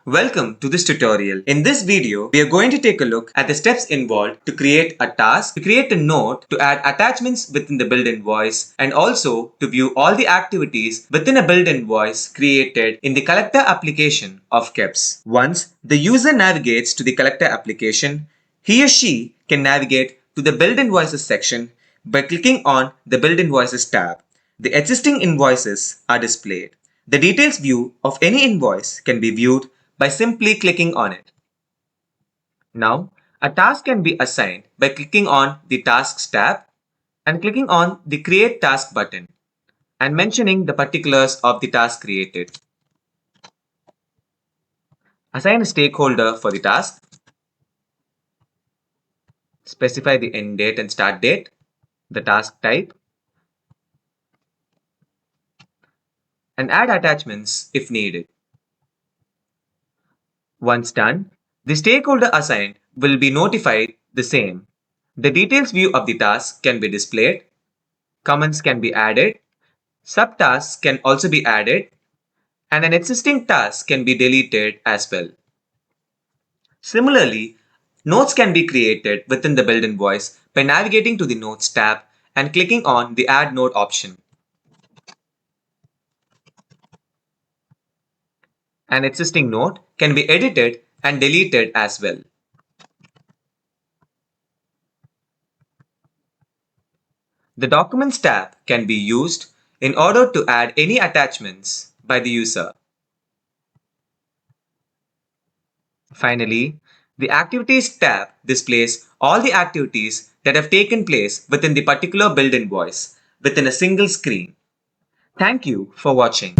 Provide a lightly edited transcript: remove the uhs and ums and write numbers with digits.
Welcome to this tutorial. In this video, we are going to take a look at the steps involved to create a task, to create a note, to add attachments within the billed invoice, and also to view all the activities within a billed invoice created in the collector application of KEBS. Once the user navigates to the collector application, he or she can navigate to the Billed Invoices section by clicking on the Billed Invoices tab. The existing invoices are displayed. The details view of any invoice can be viewed by simply clicking on it. Now, a task can be assigned by clicking on the Tasks tab and clicking on the Create Task button and mentioning the particulars of the task created. Assign a stakeholder for the task. Specify the end date and start date, the task type, and add attachments if needed. Once done, the stakeholder assigned will be notified the same. The details view of the task can be displayed, comments can be added, subtasks can also be added, and an existing task can be deleted as well. Similarly, notes can be created within the Billed Invoice by navigating to the Notes tab and clicking on the Add Note option. An existing note can be edited and deleted as well. The Documents tab can be used in order to add any attachments by the user. Finally, the Activities tab displays all the activities that have taken place within the particular billed invoice within a single screen. Thank you for watching.